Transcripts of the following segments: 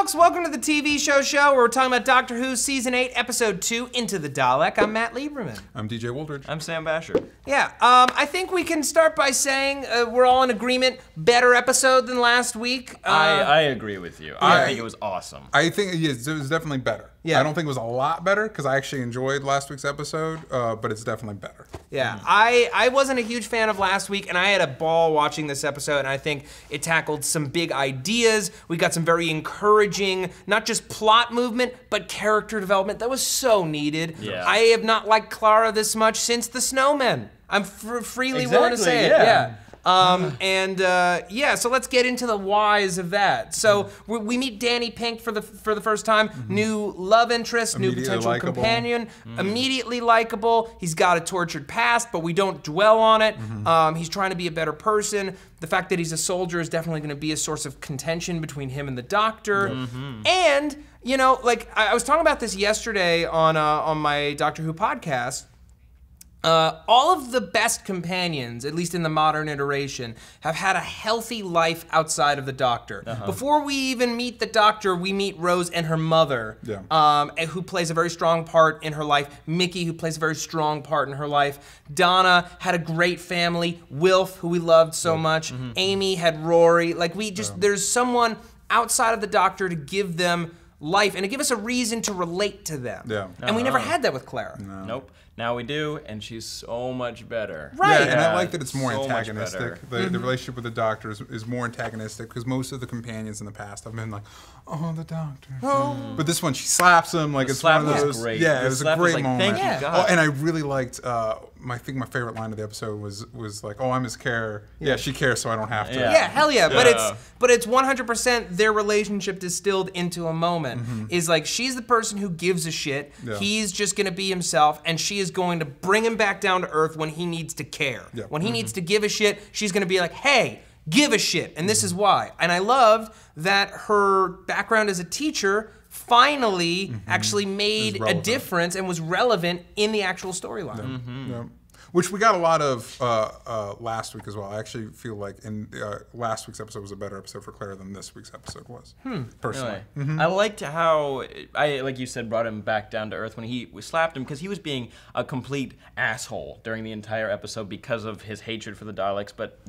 folks, welcome to the TV show where we're talking about Doctor Who Season 8, Episode 2, Into the Dalek. I'm Matt Lieberman. I'm DJ Woldridge. I'm Sam Basher. Yeah, I think we can start by saying we're all in agreement, better episode than last week. I agree with you. I think it was awesome. I think it was definitely better. Yeah. I don't think it was a lot better because I actually enjoyed last week's episode, but it's definitely better. Yeah, I wasn't a huge fan of last week, and I had a ball watching this episode, and I think it tackled some big ideas. We got some very encouraging, not just plot movement, but character development that was so needed. Yeah. I have not liked Clara this much since the Snowmen. I'm freely willing to say it. Yeah. So let's get into the whys of that. So we meet Danny Pink for the first time, new love interest, new potential likable. companion, immediately likable. He's got a tortured past, but we don't dwell on it. He's trying to be a better person. The fact that he's a soldier is definitely going to be a source of contention between him and the Doctor. And you know, like I was talking about this yesterday on my Doctor Who podcast. All of the best companions, at least in the modern iteration, have had a healthy life outside of the Doctor. Before we even meet the Doctor, we meet Rose and her mother, who plays a very strong part in her life. Mickey, who plays a very strong part in her life. Donna had a great family. Wilf, who we loved so much. Amy had Rory. Like there's someone outside of the Doctor to give them life and to give us a reason to relate to them. And we never had that with Clara. Nope. Now we do, and she's so much better. Right. Yeah, and I like that it's more so antagonistic. The relationship with the Doctor is more antagonistic because most of the companions in the past have been like, oh, the Doctor. But this one, she slaps him like it's one of those. Great. Yeah, it was a great moment. Thank you, God. Oh, and I really liked. I think my favorite line of the episode was like, "Oh, I'm his care. Yeah, she cares, so I don't have to." Yeah, hell yeah. But it's 100% their relationship distilled into a moment. Is like she's the person who gives a shit. He's just gonna be himself, and she is going to bring him back down to earth when he needs to care. When he needs to give a shit, she's gonna be like, hey, give a shit, and this is why. And I loved that her background as a teacher finally actually made a difference and was relevant in the actual storyline. Which we got a lot of last week as well. I actually feel like last week's episode was a better episode for Clara than this week's episode was, personally. Really? I liked how, like you said, brought him back down to earth when we slapped him because he was being a complete asshole during the entire episode because of his hatred for the Daleks. But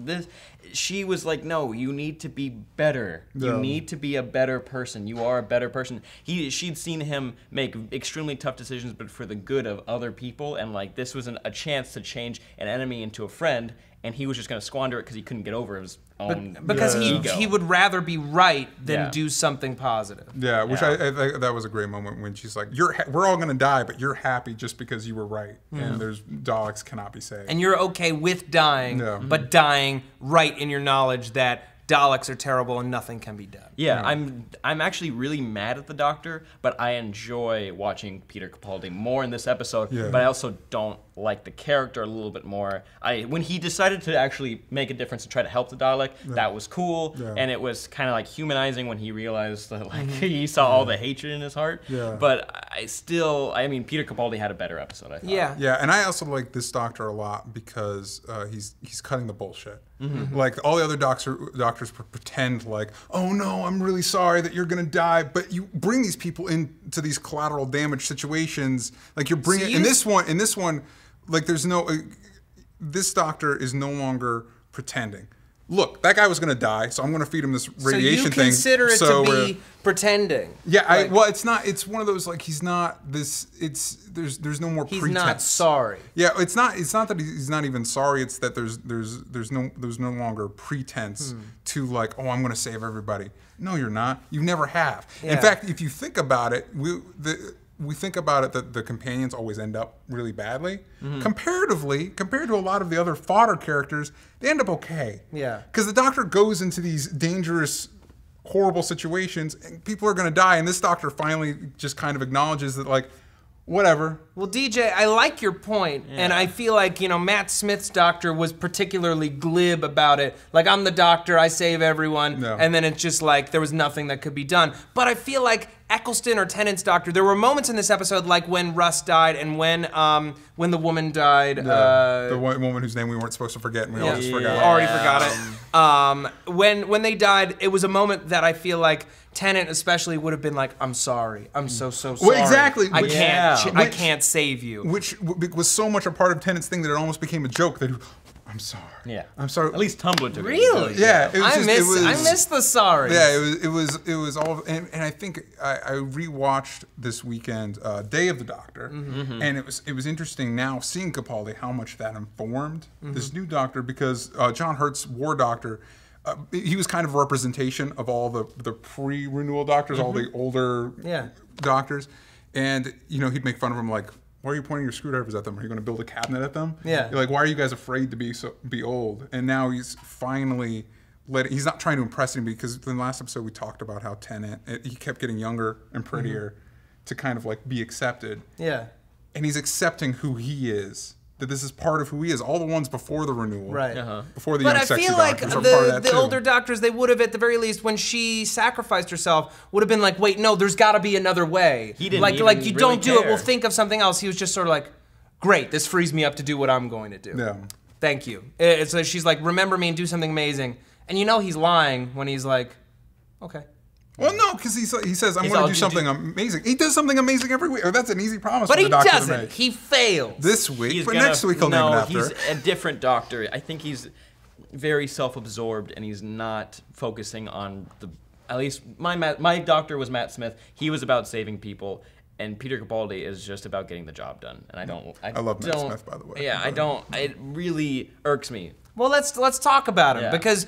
she was like, no, you need to be better. You need to be a better person. You are a better person. She'd seen him make extremely tough decisions, but for the good of other people, and like this was a chance to change an enemy into a friend, and he was just going to squander it because he couldn't get over his own because ego. he would rather be right than do something positive. Yeah, which I that was a great moment when she's like, we're all going to die, but you're happy just because you were right, and there's Daleks cannot be saved. And you're okay with dying, but dying right in your knowledge that Daleks are terrible and nothing can be done. Yeah, I'm actually really mad at the Doctor, but I enjoy watching Peter Capaldi more in this episode, but I also don't like the character a little bit more. When he decided to actually make a difference and try to help the Dalek, that was cool, and it was kind of like humanizing when he realized that like he saw all the hatred in his heart. But I mean, Peter Capaldi had a better episode, I thought. Yeah, and I also like this Doctor a lot because he's cutting the bullshit. Like all the other doctors pretend like, oh no, I'm really sorry that you're gonna die, but you bring these people into these collateral damage situations. Like you're bringing in this one, like there's no. This Doctor is no longer pretending. Look, that guy was gonna die, so I'm gonna feed him this radiation thing. So you consider it to be pretending? Yeah, well, it's not. It's one of those like he's not this. There's no more pretense. He's not sorry. Yeah, it's not that he's not even sorry. It's that there's no longer pretense to like, oh, I'm gonna save everybody. No, you're not. You never have. In fact, if you think about it, we think about it that the companions always end up really badly. Comparatively, compared to a lot of the other fodder characters, they end up okay. Yeah. Because the Doctor goes into these dangerous, horrible situations, and people are going to die, and this Doctor finally just kind of acknowledges that, like, whatever. Well, DJ, I like your point, and I feel like, you know, Matt Smith's Doctor was particularly glib about it. Like, I'm the Doctor, I save everyone, and then it's just like there was nothing that could be done. But I feel like Eccleston or Tennant's doctor. There were moments in this episode, like when Russ died and when the woman died. The woman whose name we weren't supposed to forget, and we all just forgot. Already forgot it. When they died, it was a moment that I feel like Tennant especially would have been like, "I'm sorry, I'm so sorry. Well, exactly. I can't save you." Which was so much a part of Tennant's thing that it almost became a joke that. I'm sorry. Yeah. I'm sorry. At least Tumblr took it. Really? Yeah. I miss the sorry. Yeah. It was all, and I think I rewatched this weekend Day of the Doctor, and it was interesting now seeing Capaldi how much that informed this new Doctor, because John Hurt's War Doctor, he was kind of a representation of all the pre-renewal doctors, all the older doctors, and he'd make fun of him like, why are you pointing your screwdrivers at them? Are you going to build a cabinet at them? Yeah. You're like, why are you guys afraid to be old? And now he's finally he's not trying to impress anybody, because in the last episode we talked about how Tennant, he kept getting younger and prettier to kind of like be accepted. Yeah. And he's accepting who he is. That this is part of who he is. All the ones before the renewal, right? Before the but young I sexy feel like doctors were part of that the too. older doctors, they would have at the very least, when she sacrificed herself, would have been like, wait, no, there's got to be another way. He didn't like even you really don't do it. care. We'll think of something else. He was just sort of like, great, this frees me up to do what I'm going to do. Yeah. Thank you. So she's like, remember me and do something amazing. And he's lying when he's like, okay. Well, no, because he says, I'm going to do something amazing. He does something amazing every week. Or that's an easy promise But for he the doctor doesn't. to make. He fails. This week, but next week he'll name it after. He's a different doctor. I think he's very self-absorbed, and he's not focusing on at least my doctor was Matt Smith. He was about saving people. And Peter Capaldi is just about getting the job done, and I love Matt Smith, by the way. Yeah, I don't. It really irks me. Well, let's talk about him, because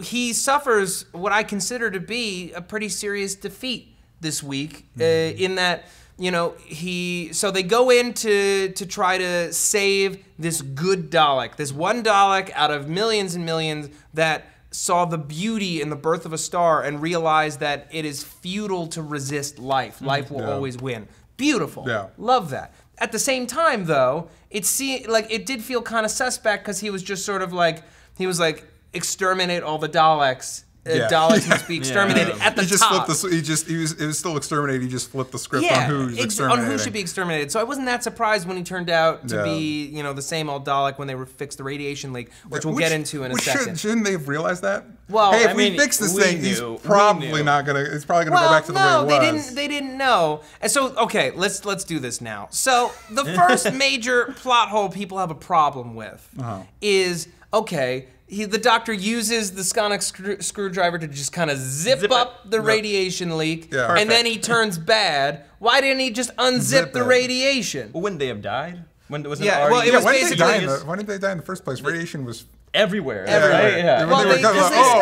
he suffers what I consider to be a pretty serious defeat this week. In that, so they go in to try to save this good Dalek, this one Dalek out of millions and millions that saw the beauty in the birth of a star and realized that it is futile to resist life. Life will always win. Beautiful. Yeah. Love that. At the same time, though, it did feel kind of suspect, because he was just sort of like, exterminate all the Daleks. Daleks must be exterminated at the top. It was still exterminated. He just flipped the script on who's exterminated. On who should be exterminated. So I wasn't that surprised when he turned out to be, the same old Dalek when they fixed the radiation leak, which we'll get into in a second. Shouldn't they have realized that? Well, hey, if we fix this thing, he's probably not gonna. It's probably gonna go back to the way it was. They didn't know. And so, okay, let's do this now. So the first major plot hole people have a problem with is, okay, the doctor uses the sonic screwdriver to just kind of zip up the radiation leak, and then he turns bad. Why didn't he just unzip the radiation? Well, wouldn't they have died? Why didn't they die in the first place? Radiation was everywhere. Right? Yeah. Well,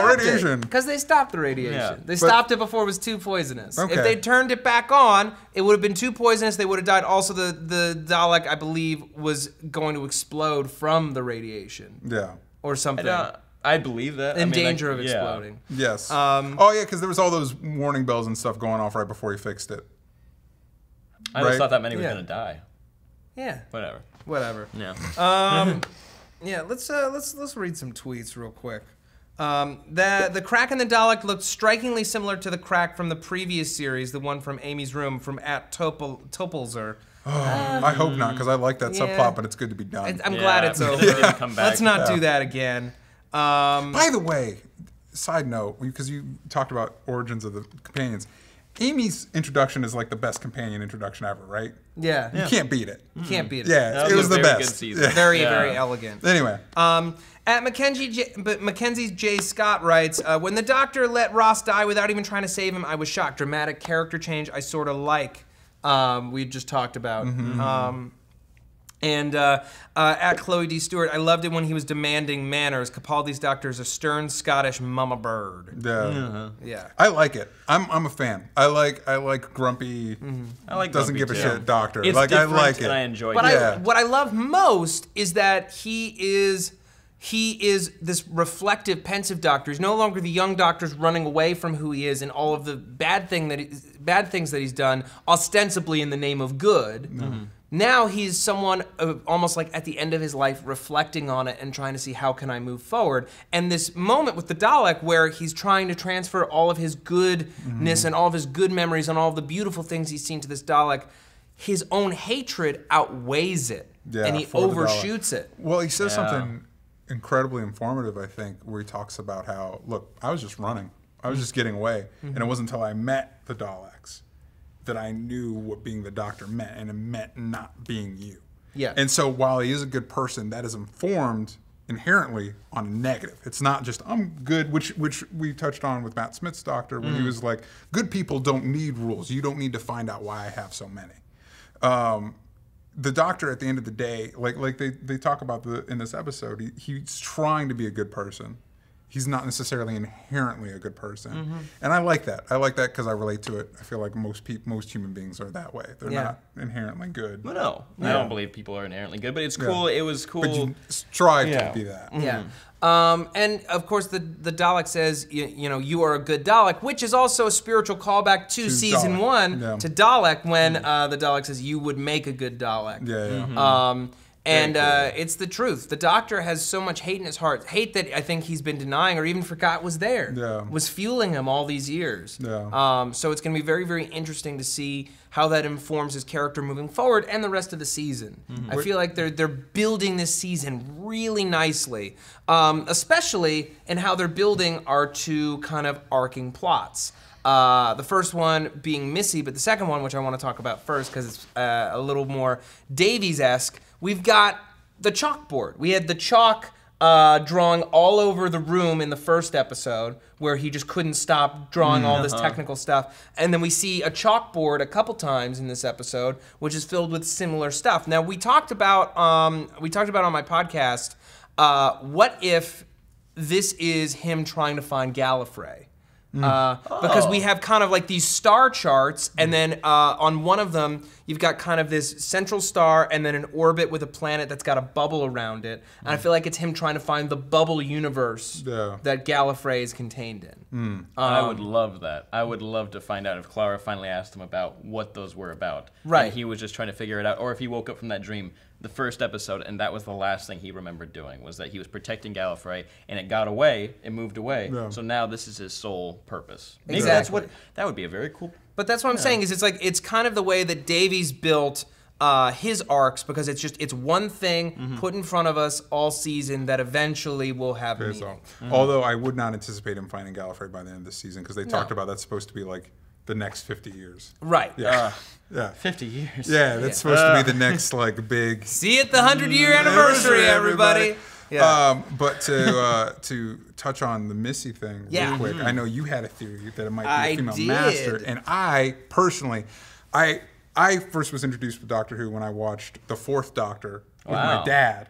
radiation. Because they stopped the radiation. Yeah. They stopped it before it was too poisonous. Okay. If they turned it back on, it would have been too poisonous. They would have died. Also, the Dalek, I believe, was going to explode from the radiation. Yeah. Or something. I believe that. In danger of exploding. Yes. Because there was all those warning bells and stuff going off right before he fixed it. I just thought that meant he was going to die. Yeah. Whatever. Yeah. Let's read some tweets real quick. The crack in the Dalek looked strikingly similar to the crack from the previous series, the one from Amy's room from @Topelzer. I hope not, because I like that subplot, but it's good to be done. I'm glad it's over. Let's not do that again. By the way, side note, because you talked about origins of the companions, Amy's introduction is like the best companion introduction ever, right? Yeah. You can't beat it. You can't beat it. Yeah, it was the best. Good season. Very elegant. Anyway. At Mackenzie J. Scott writes, when the doctor let Ross die without even trying to save him, I was shocked. Dramatic character change I sort of like. We just talked about. And at Chloe D. Stewart, I loved it when he was demanding manners. Capaldi's doctor is a stern Scottish mama bird. Yeah. I like it. I'm a fan. I like grumpy. I like doesn't grumpy give a too. shit doctor. It's like I different, like it. and I enjoy But it. what I love most is that he is this reflective, pensive doctor. He's no longer the young doctor's running away from who he is and all of the bad things that he's done, ostensibly in the name of good. Now he's someone almost like at the end of his life reflecting on it and trying to see how can I move forward. And this moment with the Dalek where he's trying to transfer all of his goodness and all of his good memories and all of the beautiful things he's seen to this Dalek, his own hatred outweighs it. And he overshoots it. Well, he says something incredibly informative, I think, where he talks about how, look, I was just running. I was just getting away. And it wasn't until I met the Daleks that I knew what being the Doctor meant, and it meant not being you. Yeah. And so while he is a good person, that is informed inherently on a negative. It's not just, I'm good, which we touched on with Matt Smith's Doctor, when he was like, good people don't need rules. You don't need to find out why I have so many. The Doctor, at the end of the day, like they talk about in this episode, he's trying to be a good person. He's not necessarily inherently a good person, and I like that. I like that because I relate to it. I feel like most human beings are that way. They're not inherently good. Well, no, I don't believe people are inherently good, but it's cool. It was cool. But you strive to be that. Yeah. And of course, the Dalek says, you know, you are a good Dalek, which is also a spiritual callback to season Dalek. 1 to Dalek when the Dalek says you would make a good Dalek. And it's the truth. The Doctor has so much hate in his heart, hate that I think he's been denying or even forgot was there, was fueling him all these years. So it's going to be very, very interesting to see how that informs his character moving forward and the rest of the season. I feel like they're building this season really nicely, especially in how they're building our two kind of arcing plots. The first one being Missy, but the second one, which I want to talk about first because it's a little more Davies-esque, we've got the chalkboard. We had the chalk drawing all over the room in the first episode where he just couldn't stop drawing all this technical stuff. And then we see a chalkboard a couple times in this episode, which is filled with similar stuff. Now, we talked about on my podcast, what if this is him trying to find Gallifrey? Because we have kind of like these star charts, and then on one of them, you've got kind of this central star and then an orbit with a planet that's got a bubble around it. And I feel like it's him trying to find the bubble universe that Gallifrey is contained in. I would love that. I would love to find out if Clara finally asked him about what those were about. Right. And he was just trying to figure it out, or if he woke up from that dream the first episode, and that was the last thing he remembered doing, was that he was protecting Gallifrey, and it got away, it moved away, so now this is his sole purpose. Maybe that's what, that would be a very cool... But that's what I'm saying, is it's kind of the way that Davies built his arcs, because it's one thing put in front of us all season that eventually will have meaning. Although I would not anticipate him finding Gallifrey by the end of the season, because they talked about that's supposed to be like the next 50 years. Right. Yeah. 50 years. Yeah, that's supposed to be the next like big. See it, the 100-year anniversary, everybody. Yeah. But to touch on the Missy thing real quick, I know you had a theory that it might be a female master, and I personally, I first was introduced to Doctor Who when I watched the 4th Doctor with my dad.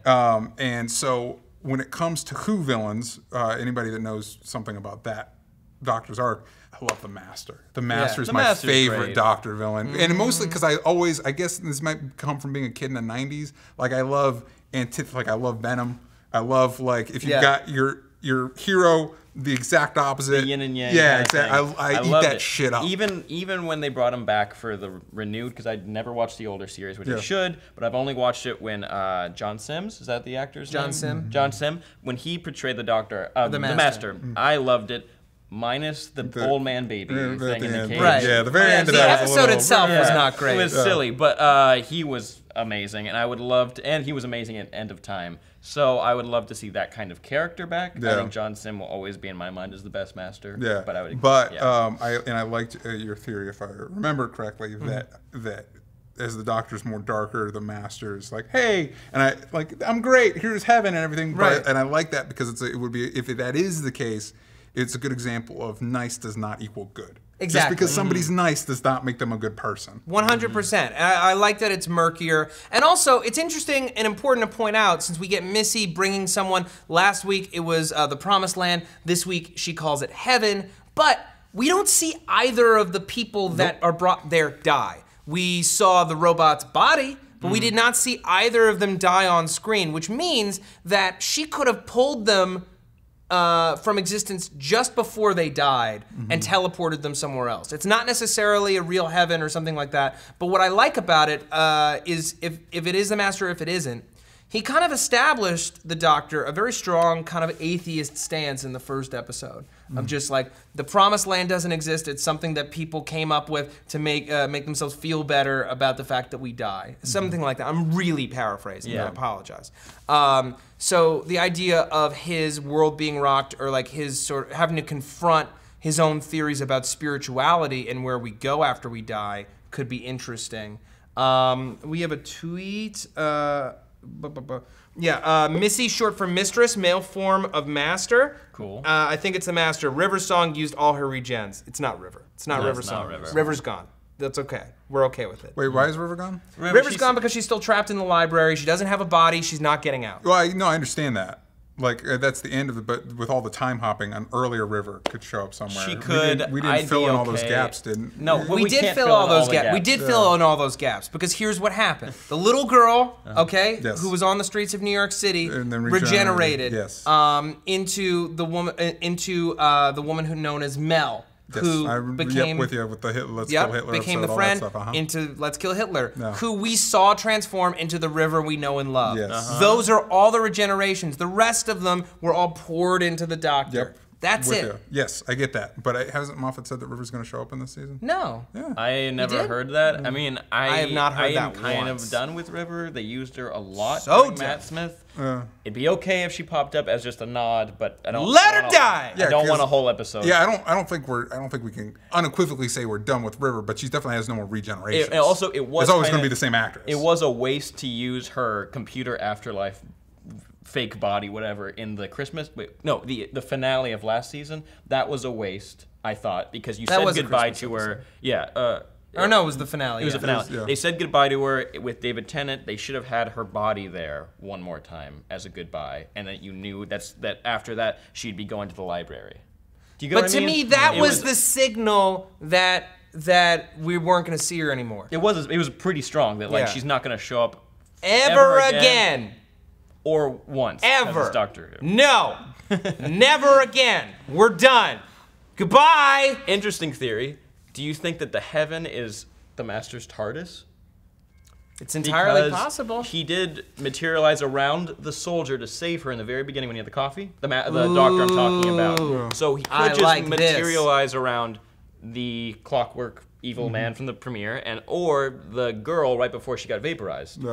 And so when it comes to Who villains, anybody that knows something about that Doctor's arc, I love the Master. The Master is my favorite Doctor villain, and mostly because I guess this might come from being a kid in the '90s. Like I love I love Venom. I love like if you've got your hero the exact opposite. The yin and yang. Yeah, exactly. I eat that shit up. Even when they brought him back for the renewed, because I'd never watched the older series, which I should, but I've only watched it when John Sims, is that the actor's name? John Sim. When he portrayed the Doctor, the Master. I loved it. Minus the old man baby thing in the cage. Right. Yeah, the very end of the that episode itself was not great. It was silly, but he was amazing, and I would love to, and he was amazing at End of Time. So I would love to see that kind of character back. I think John Sim will always be in my mind as the best Master. Yeah. But I liked your theory, if I remember correctly, that as the Doctor's more darker, the Master's like, hey, and I'm great. Here's heaven and everything. Right. And I like that because it would be, if that is the case, it's a good example of nice does not equal good. Exactly. Just because somebody's nice does not make them a good person. 100%. And I like that it's murkier. And also, it's interesting and important to point out, since we get Missy bringing someone, last week it was the Promised Land, this week she calls it Heaven, but we don't see either of the people that are brought there die. We saw the robot's body, but we did not see either of them die on screen, which means that she could have pulled them from existence just before they died and teleported them somewhere else. It's not necessarily a real heaven or something like that, but what I like about it is if it is the Master or if it isn't, he kind of established the Doctor a very strong kind of atheist stance in the first episode of just like, the promised land doesn't exist, it's something that people came up with to make themselves feel better about the fact that we die. Something like that. I'm really paraphrasing, I apologize. So the idea of his world being rocked, or like his sort of having to confront his own theories about spirituality and where we go after we die could be interesting. We have a tweet. Missy, short for mistress, male form of master. Cool. I think it's the Master. River Song used all her regens. It's not River. It's not River Song. River's gone. That's okay. We're okay with it. Wait, why is River gone? River's gone because she's still trapped in the library. She doesn't have a body. She's not getting out. Well, I understand that. Like, that's the end of it, but with all the time hopping, an earlier River could show up somewhere. She could. We didn't fill in all those gaps, didn't No, we did fill all those gaps. We did fill in all those gaps because here's what happened: the little girl, who was on the streets of New York City, and then regenerated, yes. into the woman who known as Mel. Yes, Who became with you with the Hitler, Let's Kill Hitler became episode, the friend all that stuff, into Let's Kill Hitler, No. who we saw transform into the River we know and love. Yes. Those are all the regenerations. The rest of them were all poured into the Doctor. Yep. That's with it. You. Yes, I get that. But hasn't Moffat said that River's going to show up in this season? No. Yeah. I never heard that. I mean, I have not heard that am kind once. of done with River. They used her a lot. So during Matt done. Smith. It'd be okay if she popped up as just a nod, but I don't. Let her die. I don't want a whole episode. Yeah, I don't think we can unequivocally say we're done with River, but she definitely has no more regeneration. And also, it was it's always going to be the same actress. It was a waste to use her computer afterlife fake body, whatever, in the the finale of last season. That was a waste, I thought, because you said goodbye to her. Yeah. Or no, it was the finale. It was the finale. They said goodbye to her with David Tennant. They should have had her body there one more time as a goodbye, and that you knew that after that she'd be going to the library. Do you get what I mean? But to me, that was the signal that we weren't going to see her anymore. It was pretty strong that like she's not going to show up ever again. Or once. Ever. As Doctor Who. No. Never again. We're done. Goodbye. Interesting theory. Do you think that the heaven is the Master's TARDIS? It's entirely Because possible. He did materialize around the soldier to save her in the very beginning when he had the coffee. The Doctor I'm talking about. So he could just materialize around the clockwork evil man from the premiere, or the girl right before she got vaporized.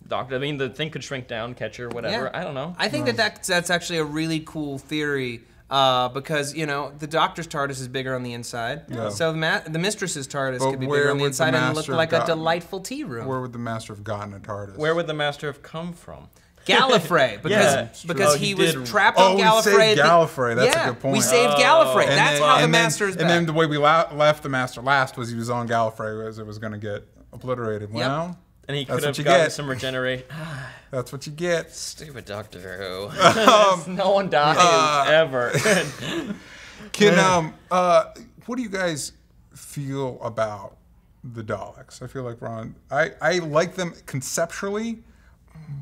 Doctor, I mean, the thing could shrink down, catch her, whatever. Yeah. I don't know. I think that's actually a really cool theory because, you know, the Doctor's TARDIS is bigger on the inside. Yeah. So the Mistress's TARDIS could be where bigger on the would the inside and look Master like have a gotten- delightful tea room. Where would the Master have gotten a TARDIS? Where would the Master have come from? Gallifrey, because he was trapped on we Gallifrey. saved Gallifrey. That's a good point. We saved Gallifrey. And That's then- how the and then- Master is back. And then the way we left the Master last was he was on Gallifrey as it was going to get obliterated. Well, And he That's could have what you gotten get. some regeneration. that's what you get. Stupid Doctor Who. No one dies ever. Can what do you guys feel about the Daleks? I feel like Ron. I like them conceptually,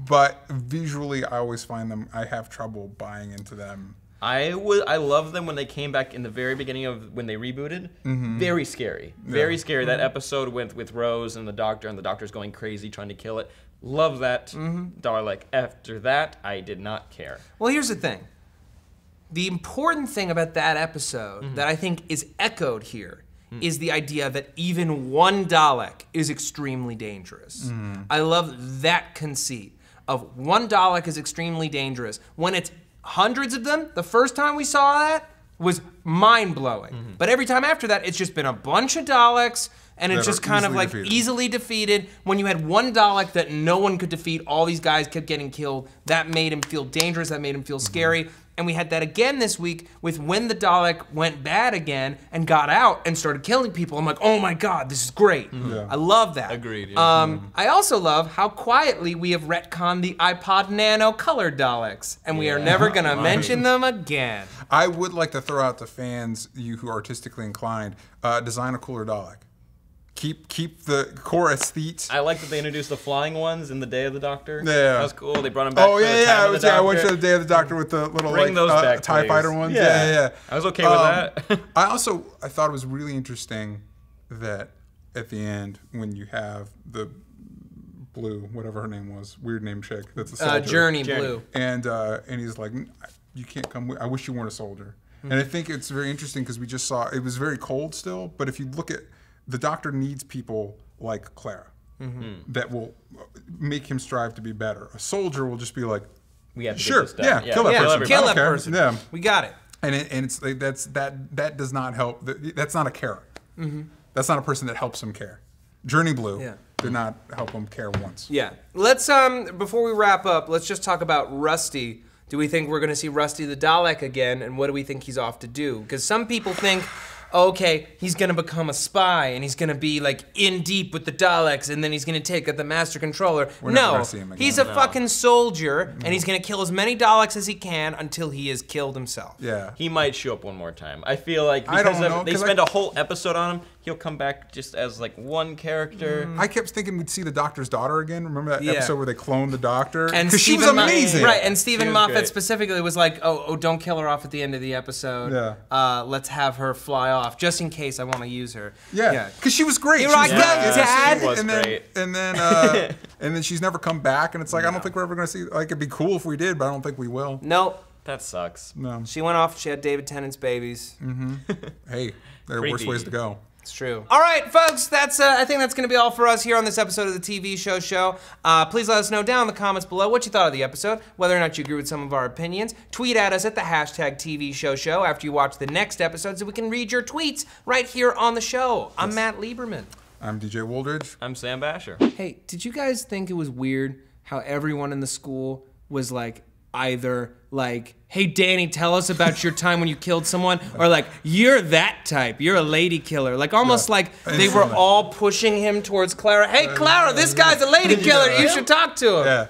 but visually I always find them. I have trouble buying into them. I love them when they came back in the very beginning of when they rebooted. Very scary. Very scary. That episode with Rose and the Doctor's going crazy trying to kill it. Love that Dalek. After that, I did not care. Well, here's the thing. The important thing about that episode that I think is echoed here is the idea that even one Dalek is extremely dangerous. I love that conceit of one Dalek is extremely dangerous. When it's hundreds of them, the first time we saw that was mind-blowing. But every time after that, it's just been a bunch of Daleks, and it's That just are kind of easily like defeated. easily defeated. When you had one Dalek that no one could defeat, all these guys kept getting killed, that made him feel dangerous, that made him feel scary. And we had that again this week with when the Dalek went bad again and got out and started killing people. I'm like, oh my God, this is great. I love that. Agreed, yeah. I also love how quietly we have retconned the iPod Nano colored Daleks, and we are never gonna mention them again. I would like to throw out to fans, you who are artistically inclined, design a cooler Dalek. keep the core aesthete. I like that they introduced the flying ones in the Day of the Doctor. Yeah. That was cool. They brought them back. Oh for the yeah, Time of the I went Doctor. to the Day of the Doctor with the little Bring those back, TIE please. fighter ones. Yeah. I was okay with that. I thought it was really interesting that at the end when you have the Blue, whatever her name was, weird name chick, that's a soldier. Journey Blue. And he's like, you can't come with, I wish you weren't a soldier. And I think it's very interesting because we just saw, it was very cold still, but if you look at, the Doctor needs people like Clara that will make him strive to be better. A soldier will just be like, We have to sure, get this done. kill that person. Kill I that don't care. person. Yeah. We got it. And it's like, that does not help. That's not a carer. That's not a person that helps him care. Journey Blue did not help him care once. Yeah. Let's before we wrap up, let's just talk about Rusty. Do we think we're going to see Rusty the Dalek again, and what do we think he's off to do? Because some people think, okay, he's going to become a spy, and he's going to be like in deep with the Daleks, and then he's going to take out the Master Controller. We're never No, gonna see him again. he's a fucking soldier, and he's going to kill as many Daleks as he can until he has killed himself. Yeah. He might show up one more time. I feel like I don't because know, they 'cause spend a whole episode on him, he'll come back just as like one character. I kept thinking we'd see the Doctor's daughter again. Remember that Yeah. episode where they cloned the Doctor? And Because she was Stephen Mo- amazing. right? And Stephen was Moffat great. specifically was like, "Oh, don't kill her off at the end of the episode. Yeah. Let's have her fly off just in case I want to use her." Yeah, because she was great. Here She I was go, brilliant. Dad. She was and then, great. And then, and then she's never come back. And it's like I don't think we're ever going to see. Like it'd be cool if we did, but I don't think we will. Nope. That sucks. No. She went off. She had David Tennant's babies. Hey, there are worse Creepy. ways to go. It's true. All right, folks. That's I think that's going to be all for us here on this episode of the TV Show. Please let us know down in the comments below what you thought of the episode, whether or not you agree with some of our opinions. Tweet at us at the hashtag TV Show after you watch the next episode so we can read your tweets right here on the show. I'm Matt Lieberman. I'm DJ Woldridge. I'm Sam Basher. Hey, did you guys think it was weird how everyone in the school was like either like, hey Danny, tell us about your time when you killed someone, or like, you're that type, you're a lady killer. Like almost like they were all pushing him towards Clara. Hey Clara, this guy's a lady killer, you should talk to him. Yeah.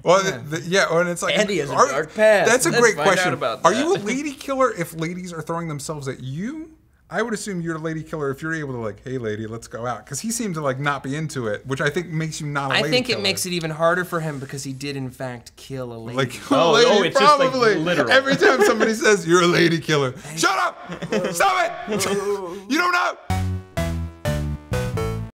Well, and it's like Andy has a dark past. That's a Let's great find out question. about Are that. you a lady killer if ladies are throwing themselves at you? I would assume you're a lady killer if you're able to like, hey lady, let's go out. Because he seemed to like not be into it, which I think makes you not a lady killer. I think it makes it even harder for him because he did in fact kill a lady. Like, Oh, it's just, like, probably. literal. Every time somebody says you're a lady killer, shut up! Stop it! You don't know!